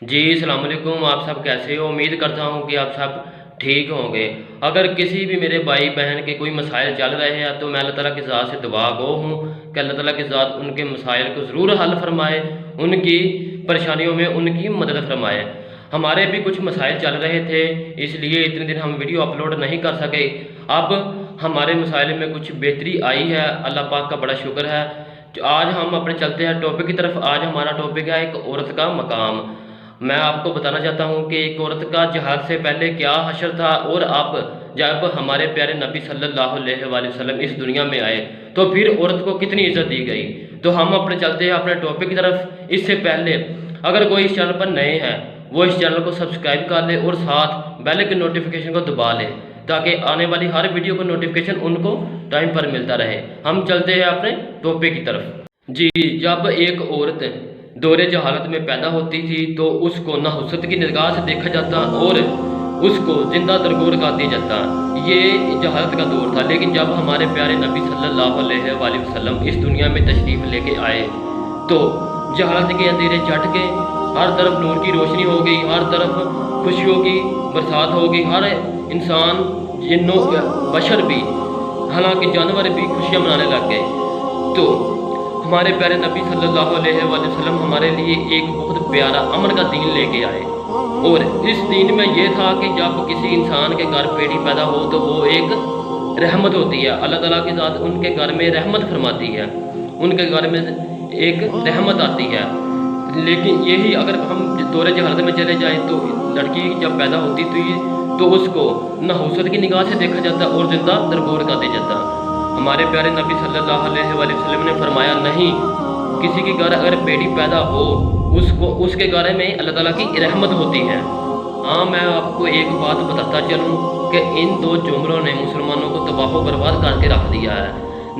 जी अस्सलाम वालेकुम। आप सब कैसे हो? उम्मीद करता हूँ कि आप सब ठीक होंगे। अगर किसी भी मेरे भाई बहन के कोई मसाइल चल रहे हैं तो मैं अल्लाह ताला की ज़ात से दुआ गो हूँ कि अल्लाह ताला की ज़ात उनके मसाइल को ज़रूर हल फरमाए, उनकी परेशानियों में उनकी मदद फरमाए। हमारे भी कुछ मसाइल चल रहे थे, इसलिए इतने दिन हम वीडियो अपलोड नहीं कर सके। अब हमारे मसाइल में कुछ बेहतरी आई है, अल्लाह पाक का बड़ा शुक्र है। आज हम अपने चलते हैं टॉपिक की तरफ। आज हमारा टॉपिक है एक औरत का मकाम। मैं आपको बताना चाहता हूँ कि एक औरत का जहाज से पहले क्या हशर था, और अब जब हमारे प्यारे नबी सल्लल्लाहु अलैहि वसल्लम इस दुनिया में आए तो फिर औरत को कितनी इज्जत दी गई। तो हम अपने चलते हैं अपने टॉपिक की तरफ। इससे पहले अगर कोई इस चैनल पर नए हैं वो इस चैनल को सब्सक्राइब कर ले और साथ बेल के नोटिफिकेशन को दबा ले, ताकि आने वाली हर वीडियो को नोटिफिकेशन उनको टाइम पर मिलता रहे। हम चलते हैं अपने टॉपिक की तरफ। जी, जब एक औरत दौरे जहालत में पैदा होती थी तो उसको नहुसत की निगाह से देखा जाता और उसको जिंदा दरगोर कर दिया जाता। ये जहालत का दौर था। लेकिन जब हमारे प्यारे नबी सल्लल्लाहु अलैहि वसल्लम इस दुनिया में तशरीफ़ लेके आए तो जहालत के अंधेरे झट के हर तरफ नूर की रोशनी हो गई, हर तरफ खुशियों की बरसात हो गई। हर इंसान, जिन्नों, बशर भी, हालांकि जानवर भी खुशियाँ मनाने लग गए। तो हमारे प्यारे नबी सल्लल्लाहु अलैहि वसल्लम हमारे लिए एक बहुत प्यारा अमन का दीन लेके आए, और इस दीन में ये था कि जब किसी इंसान के घर बेटी पैदा हो तो वो एक रहमत होती है। अल्लाह ताला के साथ उनके घर में रहमत फरमाती है, उनके घर में एक रहमत आती है। लेकिन यही अगर हम दौरे जहालत में चले जाएं तो लड़की जब पैदा होती थी तो उसको नहुसत की निगाह से देखा जाता और जिंदा दरगोर कर दिया जाता। हमारे प्यारे नबी सल्लल्लाहु अलैहि वसल्लम ने फरमाया, नहीं, किसी के घर अगर बेटी पैदा हो उसको उसके घर में अल्लाह ताला की रहमत होती है। हाँ, मैं आपको एक बात बताता चलूँ कि इन दो जुमलों ने मुसलमानों को तबाह व बर्बाद करके रख दिया है।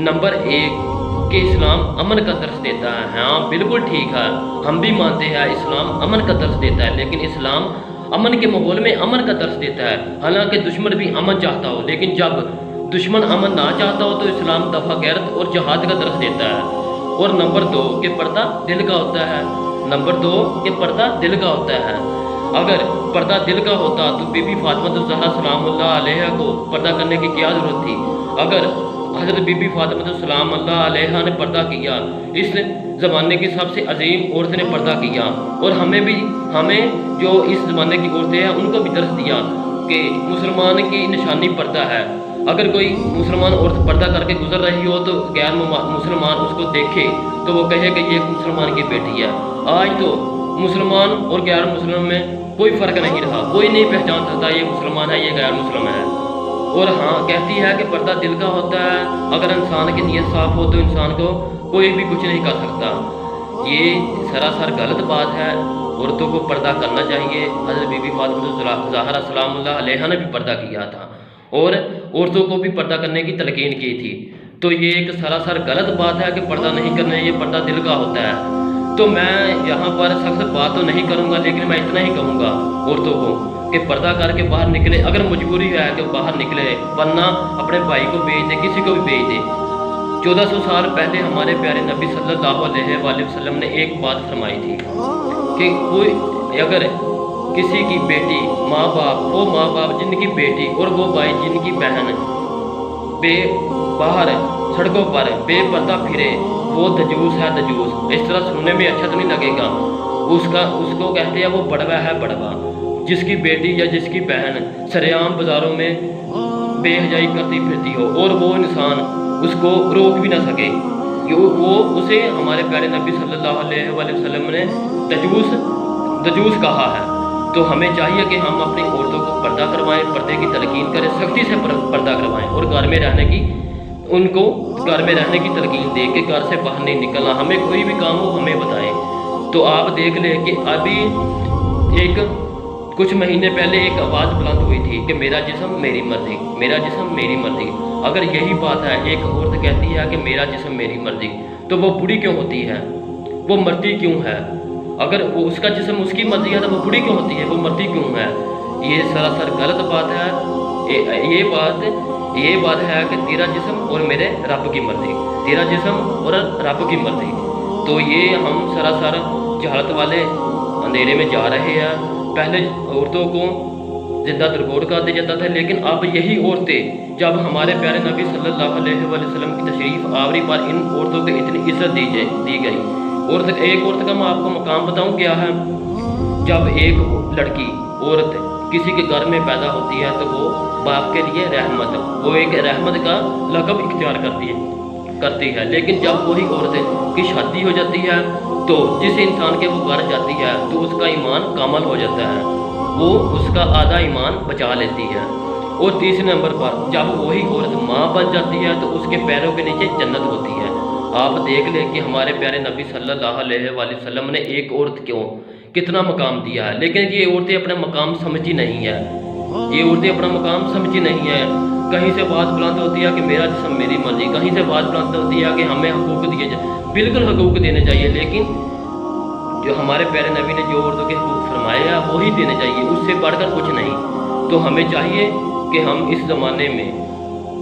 नंबर एक कि इस्लाम अमन का दर्स देता है। हाँ बिल्कुल ठीक है, हम भी मानते हैं इस्लाम अमन का दर्स देता है, लेकिन इस्लाम अमन के माहौल में अमन का दर्स देता है। हालांकि दुश्मन भी अमन चाहता हो, लेकिन जब दुश्मन अमन ना चाहता हो तो इस्लाम दफा गैरत और जहाद का दर्स देता है। और नंबर दो कि पर्दा दिल का होता है। नंबर दो कि पर्दा दिल का होता है। अगर पर्दा दिल का होता तो बीबी फातिमा ज़हरा सलामुल्लाह अलैहा को पर्दा करने की क्या ज़रूरत थी। अगर हज़रत बीबी फातिमा सलामुल्लाह अलैहा ने पर्दा किया, इस ज़माने की सबसे अजीम औरत ने पर्दा किया, और हमें जो इस ज़माने की औरतें हैं उनको भी दर्स दिया कि मुसलमान की निशानी पर्दा है। अगर कोई मुसलमान औरत पर्दा करके गुजर रही हो तो गैर मुसलमान उसको देखे तो वो कहे कि ये मुसलमान की बेटी है। आज तो मुसलमान और गैर मुसलमान में कोई फ़र्क नहीं रहा, कोई नहीं पहचान सकता ये मुसलमान है ये गैर मुसलमान है। और हाँ, कहती है कि पर्दा दिल का होता है। अगर इंसान की नीयत साफ़ हो तो इंसान को कोई भी कुछ नहीं कर सकता। ये सरासर गलत बात है। औरतों को पर्दा करना चाहिए। हज़रत बीबी फातिमा ज़हरा सलामुल्लाह अलैहा ने भी पर्दा किया था और औरतों को भी पर्दा करने की तलकीन की थी। तो ये एक सरासर गलत बात है कि पर्दा नहीं करना, ये पर्दा दिल का होता है। तो मैं यहाँ पर सख्त बात तो नहीं करूँगा, लेकिन मैं इतना ही कहूँगा औरतों को कि पर्दा करके बाहर निकले। अगर मजबूरी है कि बाहर निकले, वरना अपने भाई को भेज दे, किसी को भी भेज दे। 1400 साल पहले हमारे प्यारे नबी सल्लल्लाहु अलैहि वसल्लम ने एक बात फरमाई थी कि कोई अगर किसी की बेटी, माँ बाप जिनकी बेटी और वो भाई जिनकी बहन बाहर सड़कों पर बेपर्दा फिरे, वो दजूस है दजूस। इस तरह सुनने में अच्छा तो नहीं लगेगा। उसको कहते हैं वो बड़वा है बड़वा। जिसकी बेटी या जिसकी बहन सरेआम बाज़ारों में बेहजाई करती फिरती हो और वो इंसान उसको रोक भी ना सके, वो उसे हमारे प्यारे नबी सल्लल्लाहु अलैहि वसल्लम ने दजूस कहा है। तो हमें चाहिए कि हम अपनी औरतों को पर्दा करवाएं, पर्दे की तलकीन करें, सख्ती से पर्दा करवाएं, और घर में रहने की उनको घर में रहने की तलकीन दे के घर से बाहर नहीं निकलना। हमें कोई भी काम हो हमें बताएं। तो आप देख लें कि अभी कुछ महीने पहले एक आवाज़ बुलंद हुई थी कि मेरा जिस्म मेरी मर्ज़ी, मेरा जिस्म मेरी मर्ज़ी। अगर यही बात है, एक औरत कहती है कि मेरा जिस्म मेरी मर्ज़ी, तो वो बुरी क्यों होती है, वो मरती क्यों है? अगर वो उसका जिस्म उसकी मर्ज़ी है तो वो बुरी क्यों होती है, वो मरती क्यों है? ये सरासर गलत बात है। ये बात है कि तेरा जिस्म और मेरे रब की मर्ज़ी, तेरा जिस्म और रब की मर्ज़ी। तो ये हम सरासर जहालत वाले अंधेरे में जा रहे हैं। पहले औरतों को जिंदा दरगोर कर दिया जाता था, लेकिन अब यही औरतें जब हमारे प्यारे नबी सल्लल्लाहु अलैहि वसल्लम की तशरीफ़ आवरी पर इन औरतों को इतनी इज्जत दी गई। एक औरत का मैं आपको मकाम बताऊं क्या है। जब एक लड़की औरत किसी के घर में पैदा होती है तो वो बाप के लिए रहमत, वो एक रहमत का लक़ब इख्तियार करती है। लेकिन जब वही औरत की शादी हो जाती है तो जिस इंसान के वो घर जाती है तो उसका ईमान कामल हो जाता है, वो उसका आधा ईमान बचा लेती है। और तीसरे नंबर पर जब वही औरत माँ बन जाती है तो उसके पैरों के नीचे जन्नत होती है। आप देख लें कि हमारे प्यारे नबी सल्लल्लाहु अलैहि वसल्लम ने एक औरत को कितना मकाम दिया है, लेकिन ये औरतें अपना मकाम समझी नहीं है। ये औरतें अपना मकाम समझी नहीं है। कहीं से बात बुलंद होती है कि मेरा जिस्म मेरी मर्जी, कहीं से बात बुलंद होती है कि हमें हकूक़ दिए जाए। बिल्कुल हकूक़ देने चाहिए, लेकिन जो हमारे प्यारे नबी ने जो औरतों के हकूक़ फरमाए हैं वही देने चाहिए, उससे बढ़कर कुछ नहीं। तो हमें चाहिए कि हम इस ज़माने में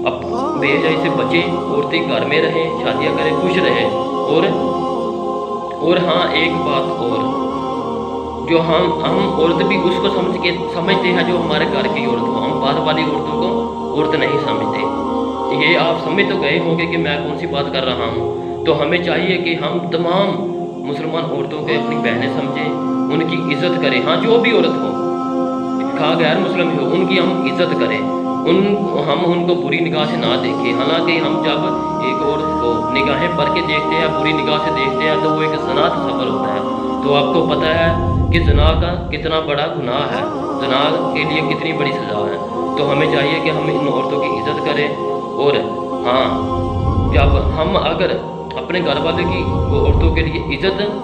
अब बेवजह से बचें, औरतें घर में रहें, शादियाँ करें, खुश रहें। और हाँ, एक बात और, जो हम औरत भी उसको समझते हैं जो हमारे घर की औरत को, हम बाहर वाली औरतों को औरत नहीं समझते। ये आप समझ तो गए होंगे कि मैं कौन सी बात कर रहा हूँ। तो हमें चाहिए कि हम तमाम मुसलमान औरतों को अपनी बहनें समझें, उनकी इज़्ज़त करें। हाँ, जो भी औरत हो, खा गैर मुस्लिम हो, उनकी हम इज़्ज़त करें, हम उनको बुरी निगाह से ना देखें। हालांकि हम जब एक औरत को निगाहें भर के देखते हैं, बुरी निगाह से देखते हैं, तो वो एक ज़ना सफ़र होता है। तो आपको पता है कि ज़ना का कितना बड़ा गुनाह है, ज़ना के लिए कितनी बड़ी सज़ा है। तो हमें चाहिए कि हम इन औरतों की इज़्ज़त करें। और हाँ, जब हम अगर अपने घर वाले की औरतों के लिए इज़्ज़त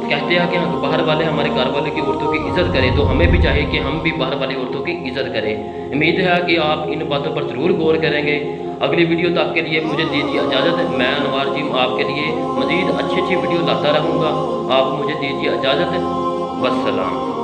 कहते हैं कि बाहर वाले हमारे घर वाले की औरतों की इज़्ज़त करें, तो हमें भी चाहिए कि हम भी बाहर वाली औरतों की इज़्ज़त करें। उम्मीद है कि आप इन बातों पर ज़रूर गौर करेंगे। अगली वीडियो तक के लिए मुझे दीजिए इजाज़त। मैं अनवार जी आपके लिए मज़ीद अच्छी वीडियो लाता रहूँगा। आप मुझे दीजिए इजाज़त। वस्सलाम।